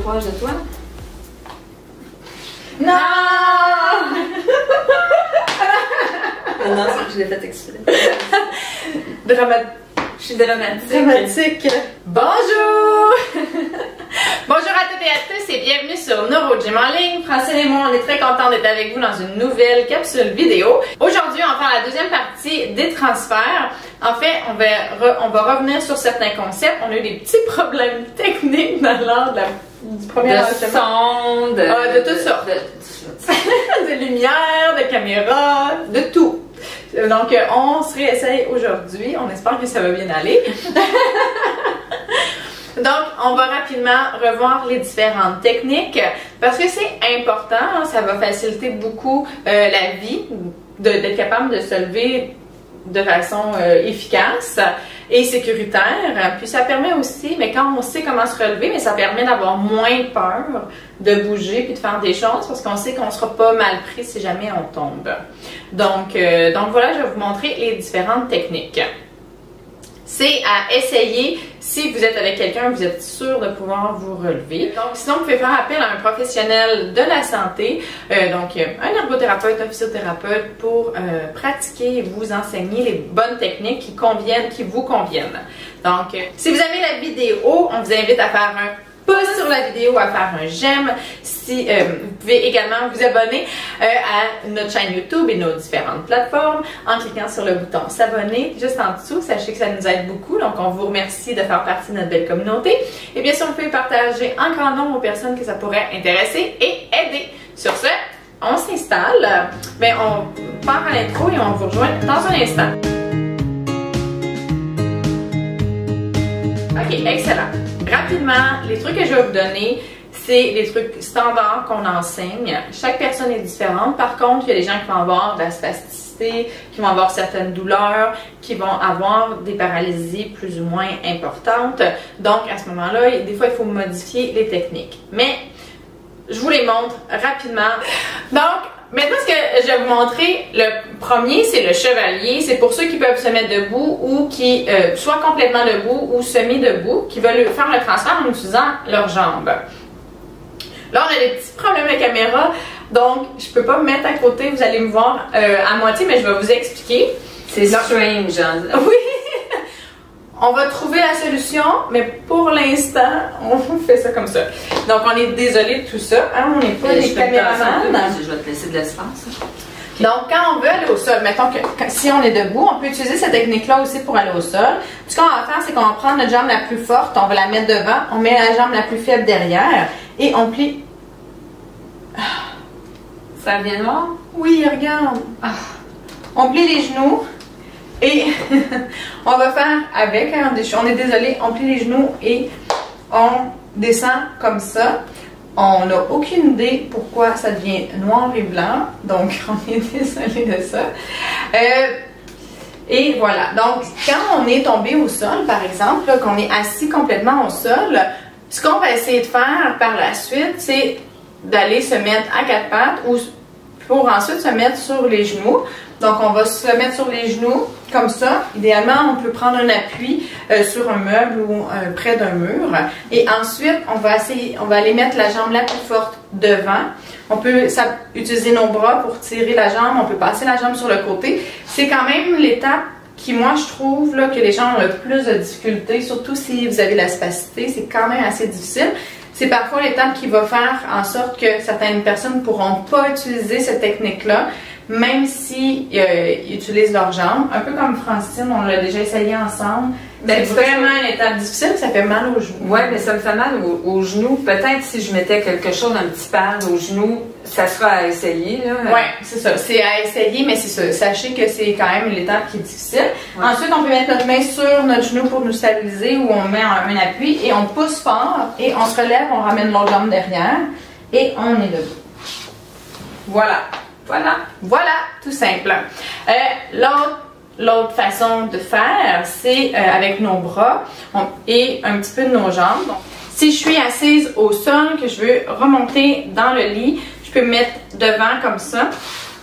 proche de toi. Non! Non, je l'ai fait exprès. Je suis dramatique. Bonjour! Bonjour à toutes et à tous et bienvenue sur NeuroGym en ligne. Francine et moi, on est très contents d'être avec vous dans une nouvelle capsule vidéo. Aujourd'hui, on va faire la deuxième partie des transferts. En fait, on va revenir sur certains concepts. On a eu des petits problèmes techniques dans l'ordre du premier enregistrement. De toutes sortes. De lumière, de caméra, de tout. Donc, on se réessaye aujourd'hui. On espère que ça va bien aller. Donc, on va rapidement revoir les différentes techniques parce que c'est important. Ça va faciliter beaucoup la vie d'être capable de se lever de façon efficace et sécuritaire. Puis ça permet aussi, mais quand on sait comment se relever, mais ça permet d'avoir moins peur de bouger puis de faire des choses parce qu'on sait qu'on ne sera pas mal pris si jamais on tombe. Donc voilà, je vais vous montrer les différentes techniques. C'est à essayer si vous êtes avec quelqu'un, vous êtes sûr de pouvoir vous relever. Donc, sinon, vous pouvez faire appel à un professionnel de la santé, donc un ergothérapeute, un physiothérapeute pour pratiquer et vous enseigner les bonnes techniques qui vous conviennent. Donc, si vous aimez la vidéo, on vous invite à faire un pouce sur la vidéo, à faire un j'aime. Si, vous pouvez également vous abonner à notre chaîne YouTube et nos différentes plateformes en cliquant sur le bouton s'abonner juste en dessous. Sachez que ça nous aide beaucoup, donc on vous remercie de faire partie de notre belle communauté. Et bien sûr, vous pouvez partager en grand nombre aux personnes que ça pourrait intéresser et aider. Sur ce, on s'installe, mais on part à l'intro et on vous rejoint dans un instant. Ok, excellent. Rapidement, les trucs que je vais vous donner, c'est des trucs standards qu'on enseigne. Chaque personne est différente. Par contre, il y a des gens qui vont avoir de la spasticité, qui vont avoir certaines douleurs, qui vont avoir des paralysies plus ou moins importantes. Donc, à ce moment-là, des fois, il faut modifier les techniques. Mais, je vous les montre rapidement. Donc, maintenant, ce que je vais vous montrer, le premier, c'est le chevalier. C'est pour ceux qui peuvent se mettre debout ou qui, soit complètement debout ou semi-debout, qui veulent faire le transfert en utilisant leurs jambes. Là, on a des petits problèmes de caméra, donc je peux pas me mettre à côté. Vous allez me voir à moitié, mais je vais vous expliquer. C'est strange, hein? Oui! On va trouver la solution, mais pour l'instant, on fait ça comme ça. Donc, on est désolé de tout ça. Hein? On n'est pas des caméramans. Je vais te laisser de l'espace. Okay. Donc, quand on veut aller au sol, mettons que si on est debout, on peut utiliser cette technique-là aussi pour aller au sol. Puis, ce qu'on va faire, c'est qu'on va prendre notre jambe la plus forte, on va la mettre devant, on met la jambe la plus faible derrière et on plie. Ça vient noir? Oui, regarde. On plie les genoux. Et on va faire avec, hein, on est désolé, on plie les genoux et on descend comme ça. On n'a aucune idée pourquoi ça devient noir et blanc, donc on est désolé de ça. Et voilà, donc quand on est tombé au sol, par exemple, qu'on est assis complètement au sol, ce qu'on va essayer de faire par la suite, c'est d'aller se mettre à quatre pattes ou pour ensuite se mettre sur les genoux. Donc, on va se mettre sur les genoux, comme ça. Idéalement, on peut prendre un appui sur un meuble ou près d'un mur. Et ensuite, on va aller mettre la jambe la plus forte devant. On peut utiliser nos bras pour tirer la jambe. On peut passer la jambe sur le côté. C'est quand même l'étape qui, moi, je trouve là, que les gens ont le plus de difficultés, surtout si vous avez la spasticité. C'est quand même assez difficile. C'est parfois l'étape qui va faire en sorte que certaines personnes ne pourront pas utiliser cette technique-là, même s'ils utilisent leurs jambes. Un peu comme Francine, on l'a déjà essayé ensemble. C'est vraiment une étape difficile, ça fait mal aux genoux. Oui, mais ça me fait mal aux genoux. Peut-être si je mettais quelque chose, un petit pad aux genoux, ça sera à essayer. Oui, c'est ça. C'est à essayer, mais c'est ça. Sachez que c'est quand même l'étape qui est difficile. Ouais. Ensuite, on peut mettre notre main sur notre genou pour nous stabiliser ou on met un appui et on pousse fort et on se relève, on ramène l'autre jambe derrière et on est debout. Voilà. Voilà, tout simple. L'autre façon de faire, c'est avec nos bras et un petit peu de nos jambes. Donc, si je suis assise au sol, que je veux remonter dans le lit, je peux me mettre devant comme ça.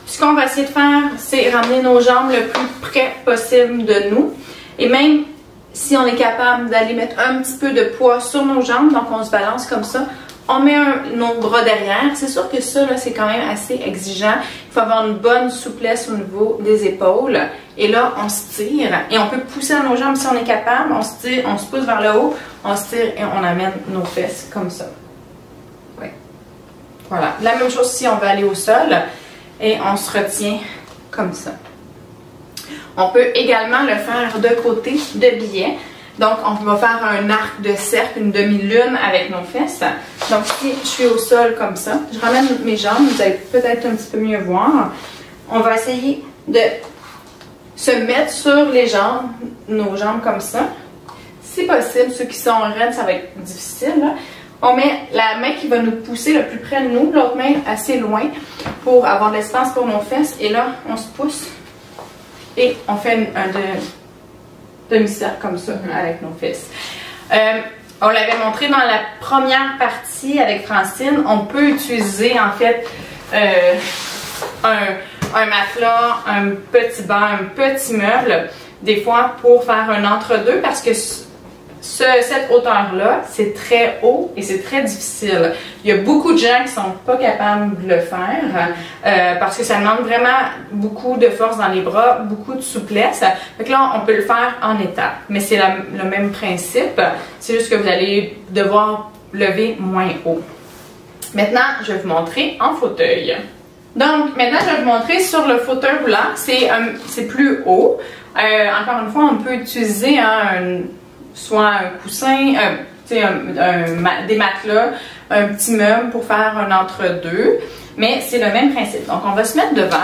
Ce qu'on va essayer de faire, c'est ramener nos jambes le plus près possible de nous. Et même si on est capable d'aller mettre un petit peu de poids sur nos jambes, donc on se balance comme ça, On met nos bras derrière. C'est sûr que ça, c'est quand même assez exigeant. Il faut avoir une bonne souplesse au niveau des épaules. Et là, on se tire. Et on peut pousser dans nos jambes si on est capable. On se tire, on se pousse vers le haut, on se tire et on amène nos fesses comme ça. Oui. Voilà. La même chose si on veut aller au sol. Et on se retient comme ça. On peut également le faire de côté de biais. Donc, on va faire un arc de cercle, une demi-lune avec nos fesses. Donc, si je suis au sol comme ça, je ramène mes jambes, vous allez peut-être un petit peu mieux voir. On va essayer de se mettre sur les jambes, nos jambes comme ça. Si possible, ceux qui sont raides, ça va être difficile, là. On met la main qui va nous pousser le plus près de nous, l'autre main assez loin pour avoir de l'espace pour nos fesses. Et là, on se pousse et on fait un demi-cercle comme ça avec nos fesses. On l'avait montré dans la première partie avec Francine. On peut utiliser en fait un matelas, un petit banc, un petit meuble, des fois pour faire un entre-deux parce que cette hauteur-là, c'est très haut et c'est très difficile. Il y a beaucoup de gens qui sont pas capables de le faire parce que ça demande vraiment beaucoup de force dans les bras, beaucoup de souplesse. Donc là, on peut le faire en étapes, mais c'est le même principe. C'est juste que vous allez devoir lever moins haut. Maintenant, je vais vous montrer en fauteuil. Donc, maintenant, je vais vous montrer sur le fauteuil roulant. C'est plus haut. Encore une fois, on peut utiliser soit un coussin, des matelas, un petit meuble pour faire un entre-deux. Mais c'est le même principe. Donc, on va se mettre devant.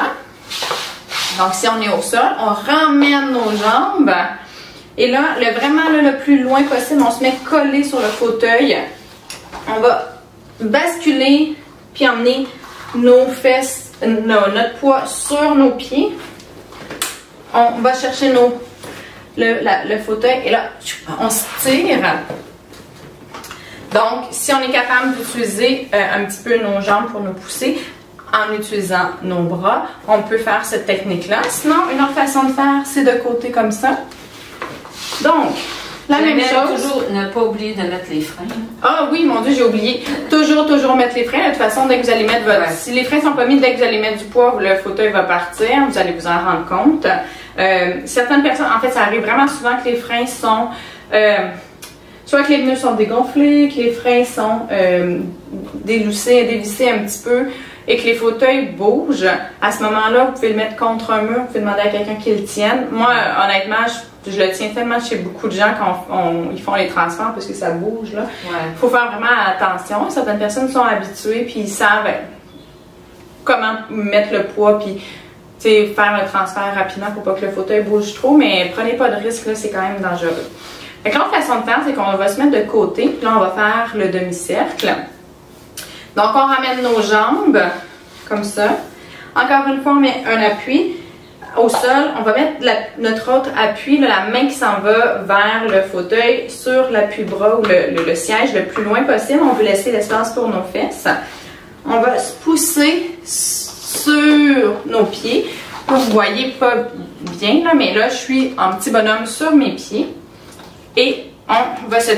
Donc, si on est au sol, on ramène nos jambes. Et là, vraiment le plus loin possible, on se met collé sur le fauteuil. On va basculer, puis emmener nos fesses, notre poids sur nos pieds. On va chercher le fauteuil et là, on se tire. Donc, si on est capable d'utiliser un petit peu nos jambes pour nous pousser en utilisant nos bras, on peut faire cette technique-là. Sinon, une autre façon de faire, c'est de côté comme ça. Donc, la même chose. Toujours ne pas oublier de mettre les freins. Ah oui, mon Dieu, j'ai oublié. Toujours mettre les freins. De toute façon, dès que vous allez mettre votre... Si les freins sont pas mis, dès que vous allez mettre du poids, le fauteuil va partir. Vous allez vous en rendre compte. Certaines personnes, en fait, ça arrive vraiment souvent que les freins sont... soit que les pneus sont dégonflés, que les freins sont dévissés un petit peu et que les fauteuils bougent. À ce moment-là, vous pouvez le mettre contre un mur, vous pouvez demander à quelqu'un qui le tienne. Moi, honnêtement, je le tiens tellement chez beaucoup de gens quand ils font les transferts parce que ça bouge. Il faut faire vraiment attention. Certaines personnes sont habituées puis ils savent comment mettre le poids puis faire le transfert rapidement pour pas que le fauteuil bouge trop, mais prenez pas de risque, là, c'est quand même dangereux. L'autre façon de faire, c'est qu'on va se mettre de côté, puis là, on va faire le demi-cercle. Donc, on ramène nos jambes, comme ça. Encore une fois, on met un appui. Au sol, on va mettre notre autre appui, là, la main qui s'en va vers le fauteuil, sur l'appui-bras ou le siège le plus loin possible. On veut laisser l'espace pour nos fesses. On va se pousser sur nos pieds. Vous ne voyez pas bien, là, mais là, je suis en petit bonhomme sur mes pieds. Et on va se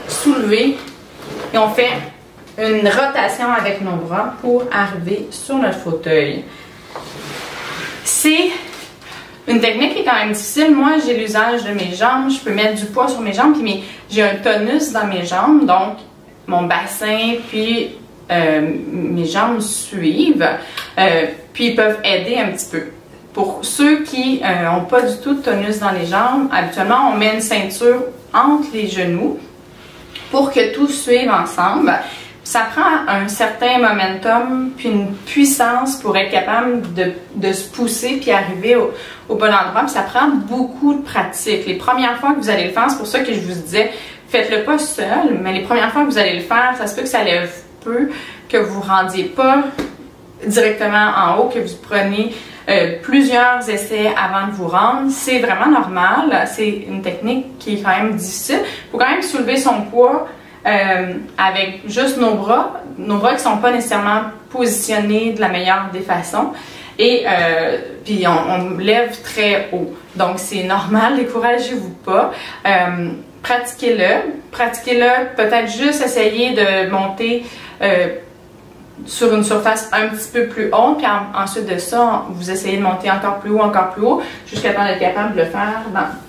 soulever et on fait une rotation avec nos bras pour arriver sur notre fauteuil. C'est une technique qui est quand même difficile. Moi, j'ai l'usage de mes jambes. Je peux mettre du poids sur mes jambes, puis j'ai un tonus dans mes jambes, donc mon bassin, puis mes jambes suivent, puis ils peuvent aider un petit peu. Pour ceux qui n'ont pas du tout de tonus dans les jambes, habituellement, on met une ceinture entre les genoux pour que tout suive ensemble. Ça prend un certain momentum puis une puissance pour être capable de se pousser puis arriver au bon endroit. Puis ça prend beaucoup de pratique. Les premières fois que vous allez le faire, c'est pour ça que je vous disais, faites-le pas seul, mais les premières fois que vous allez le faire, ça se peut que ça lève peu, que vous ne rendiez pas directement en haut, que vous preniez plusieurs essais avant de vous rendre. C'est vraiment normal. C'est une technique qui est quand même difficile. Il faut quand même soulever son poids avec juste nos bras qui ne sont pas nécessairement positionnés de la meilleure des façons. Et puis on lève très haut. Donc c'est normal, découragez-vous pas. Pratiquez-le, peut-être juste essayer de monter sur une surface un petit peu plus haute, puis ensuite de ça, vous essayez de monter encore plus haut, jusqu'à temps d'être capable de le faire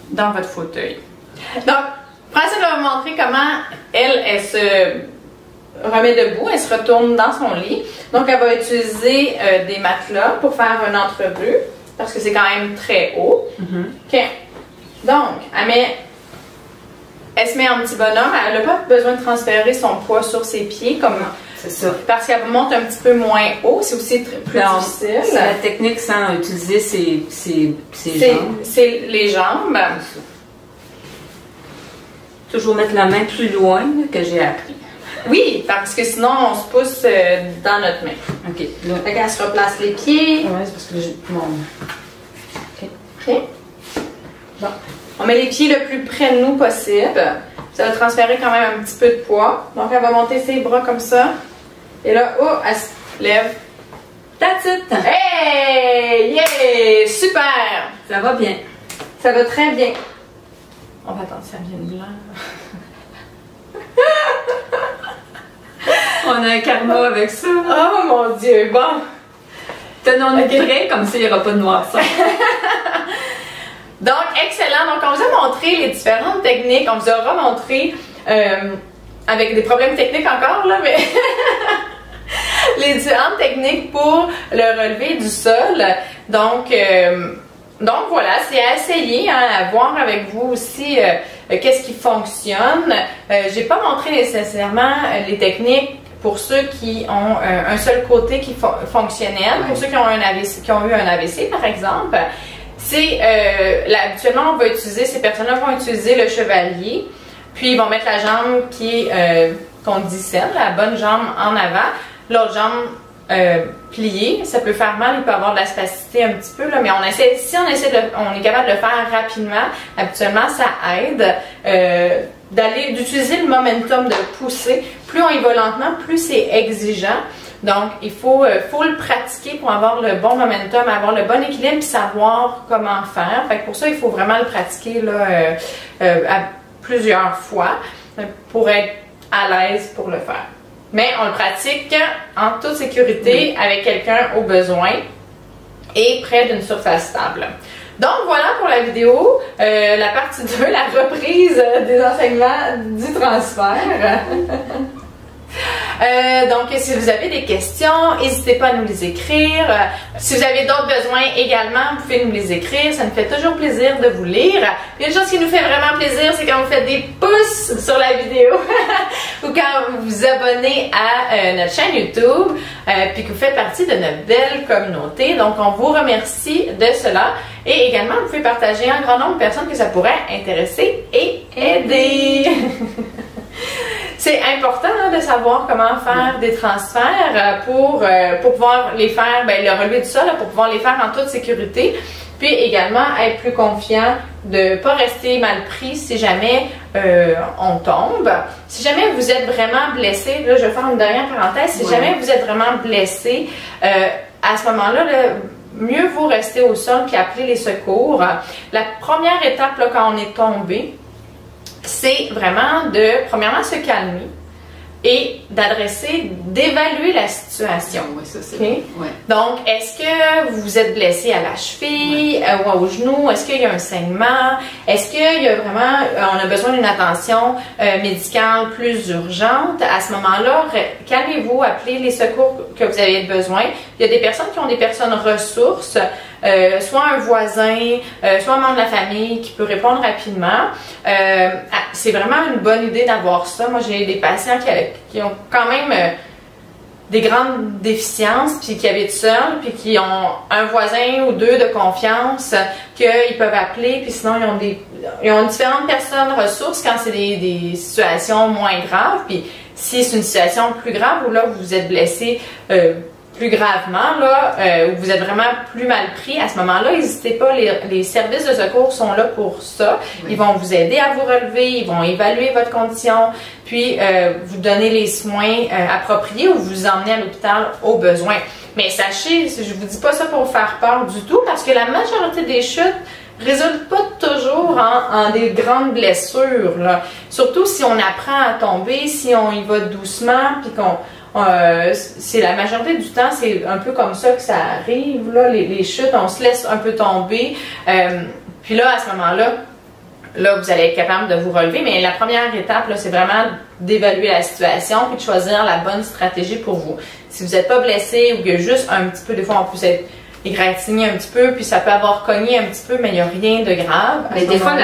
dans votre fauteuil. Donc, Francine va vous montrer comment elle se remet debout, elle se retourne dans son lit. Donc, elle va utiliser des matelas pour faire une entrevue, parce que c'est quand même très haut. OK. Donc, elle se met en petit bonhomme, elle n'a pas besoin de transférer son poids sur ses pieds, comme c'est ça. Parce qu'elle monte un petit peu moins haut, c'est aussi plus difficile. C'est la technique sans utiliser ses jambes. C'est les jambes. Toujours mettre la main plus loin que j'ai appris. Oui, parce que sinon on se pousse dans notre main. OK. Là. Fait qu'elle se replace les pieds. Oui, c'est parce que j'ai mon... OK. Bon. On met les pieds le plus près de nous possible. Ça va transférer quand même un petit peu de poids. Donc elle va monter ses bras comme ça. Et là, oh, elle se lève. That's it! Hey! Yeah! Super! Ça va bien. Ça va très bien. On va attendre, ça vient de blanc. On a un karma avec ça. Oh mon Dieu, bon. Tenons-nous prêts, comme ça il n'y aura pas de noirceur. Donc, excellent. Donc, on vous a montré les différentes techniques. On vous aura montré, avec des problèmes techniques encore, là, mais les différentes techniques pour le relevé du sol. Donc voilà, c'est à essayer, hein, à voir avec vous aussi qu'est-ce qui fonctionne. J'ai pas montré nécessairement les techniques pour ceux qui ont un seul côté qui fonctionnel, pour ceux qui ont eu un AVC par exemple. C'est habituellement on va utiliser, ces personnes-là vont utiliser le chevalier, puis ils vont mettre la jambe qui est qu'on dit celle, la bonne jambe en avant, l'autre jambe pliée. Ça peut faire mal, il peut avoir de la spasticité un petit peu là, mais on est capable de le faire rapidement. Habituellement, ça aide d'utiliser le momentum de pousser. Plus on y va lentement, plus c'est exigeant. Donc, il faut le pratiquer pour avoir le bon momentum, avoir le bon équilibre et savoir comment faire. Fait que pour ça, il faut vraiment le pratiquer là, à plusieurs fois pour être à l'aise pour le faire. Mais on le pratique en toute sécurité avec quelqu'un au besoin et près d'une surface stable. Donc voilà pour la vidéo, la partie 2, la reprise des enseignements du transfert. Donc, si vous avez des questions, n'hésitez pas à nous les écrire. Si vous avez d'autres besoins également, vous pouvez nous les écrire. Ça nous fait toujours plaisir de vous lire. Puis une chose qui nous fait vraiment plaisir, c'est quand vous faites des pouces sur la vidéo ou quand vous vous abonnez à notre chaîne YouTube puis que vous faites partie de notre belle communauté. Donc, on vous remercie de cela. Et également, vous pouvez partager un grand nombre de personnes que ça pourrait intéresser et aider. C'est important de savoir comment faire des transferts pour pouvoir les faire, le relevé du sol, pour pouvoir les faire en toute sécurité. Puis également être plus confiant de ne pas rester mal pris si jamais on tombe. Si jamais vous êtes vraiment blessé, là je vais faire une dernière parenthèse, si jamais vous êtes vraiment blessé, à ce moment-là, mieux vaut rester au sol puis appeler les secours. La première étape là, quand on est tombé, c'est vraiment de, premièrement, se calmer et d'évaluer la situation. Oui, ça c'est okay? Ouais. Donc, est-ce que vous êtes blessé à la cheville ou au genou? Est-ce qu'il y a un saignement? Est-ce qu'il y a vraiment, on a besoin d'une attention médicale plus urgente? À ce moment-là, calmez-vous, appelez les secours que vous avez besoin. Il y a des personnes qui ont des personnes ressources, soit un voisin, soit un membre de la famille qui peut répondre rapidement. C'est vraiment une bonne idée d'avoir ça. Moi, j'ai des patients qui ont quand même des grandes déficiences, puis qui habitent seuls, puis qui ont un voisin ou deux de confiance qu'ils peuvent appeler, puis sinon ils ont différentes personnes ressources quand c'est des situations moins graves, puis si c'est une situation plus grave où là vous êtes blessé plus gravement, là, où vous êtes vraiment plus mal pris, à ce moment-là, n'hésitez pas, les services de secours sont là pour ça. Oui. Ils vont vous aider à vous relever, ils vont évaluer votre condition, puis vous donner les soins appropriés ou vous emmener à l'hôpital au besoin. Mais sachez, je vous dis pas ça pour vous faire peur du tout, parce que la majorité des chutes résultent pas toujours en des grandes blessures, là. Surtout si on apprend à tomber, si on y va doucement, puis c'est la majorité du temps, c'est un peu comme ça que ça arrive, là, les chutes, on se laisse un peu tomber, puis là, à ce moment-là, vous allez être capable de vous relever, mais la première étape, là, c'est vraiment d'évaluer la situation puis de choisir la bonne stratégie pour vous. Si vous n'êtes pas blessé ou que juste un petit peu, des fois, on peut être égratigné un petit peu, puis ça peut avoir cogné un petit peu, mais il n'y a rien de grave. Mais des fois,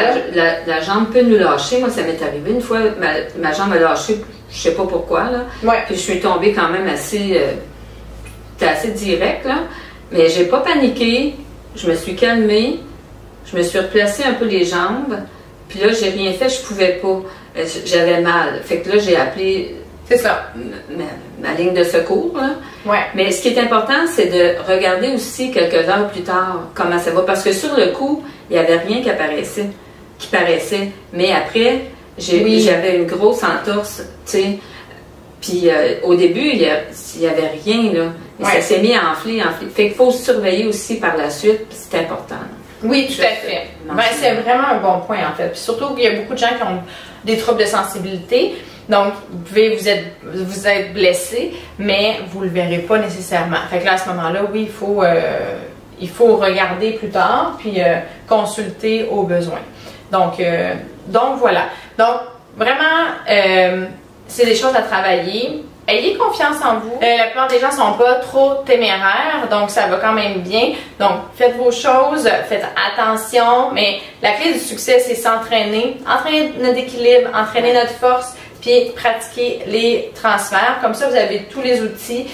la jambe peut nous lâcher. Moi, ça m'est arrivé une fois, ma jambe a lâché, je sais pas pourquoi, là. Ouais. Puis je suis tombée quand même assez direct, là. Mais j'ai pas paniqué, je me suis calmée, je me suis replacée un peu les jambes, puis là, j'ai rien fait, je pouvais pas. J'avais mal. Fait que là, j'ai appelé... C'est ça. Ma ligne de secours, là. Ouais. Mais ce qui est important, c'est de regarder aussi quelques heures plus tard comment ça va. Parce que sur le coup, il n'y avait rien qui paraissait. Mais après, j'avais une grosse entorse, tu sais. Puis au début, il n'y avait rien, là. Mais ça s'est mis à enfler. Fait qu'il faut surveiller aussi par la suite, puis c'est important. Oui, tout à fait. Ben, c'est vraiment un bon point, en fait. Puis surtout qu'il y a beaucoup de gens qui ont des troubles de sensibilité. Donc, vous pouvez vous êtes blessé, mais vous ne le verrez pas nécessairement. Fait que là, à ce moment-là, oui, il faut regarder plus tard, puis consulter au besoin. Donc voilà. Donc, vraiment, c'est des choses à travailler. Ayez confiance en vous. La plupart des gens sont pas trop téméraires, donc ça va quand même bien. Donc, faites vos choses, faites attention, mais la clé du succès, c'est s'entraîner. Entraîner notre équilibre, entraîner notre force, puis pratiquer les transferts. Comme ça, vous avez tous les outils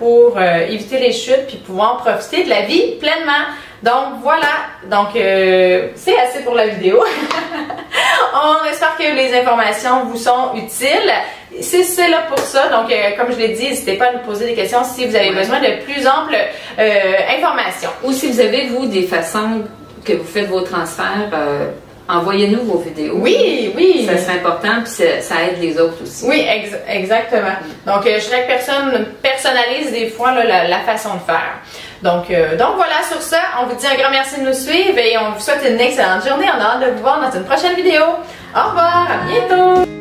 pour éviter les chutes puis pouvoir profiter de la vie pleinement. Donc voilà, donc c'est assez pour la vidéo. On espère que les informations vous sont utiles. C'est là pour ça, donc comme je l'ai dit, n'hésitez pas à nous poser des questions si vous avez besoin de plus amples informations. Ou si vous avez, vous, des façons que vous faites vos transferts, envoyez-nous vos vidéos. Oui, oui. Ça serait important, puis ça aide les autres aussi. Oui, exactement. Donc, chaque personne personnalise des fois là, la façon de faire. Donc voilà, sur ça, on vous dit un grand merci de nous suivre et on vous souhaite une excellente journée. On a hâte de vous voir dans une prochaine vidéo. Au revoir, à bientôt!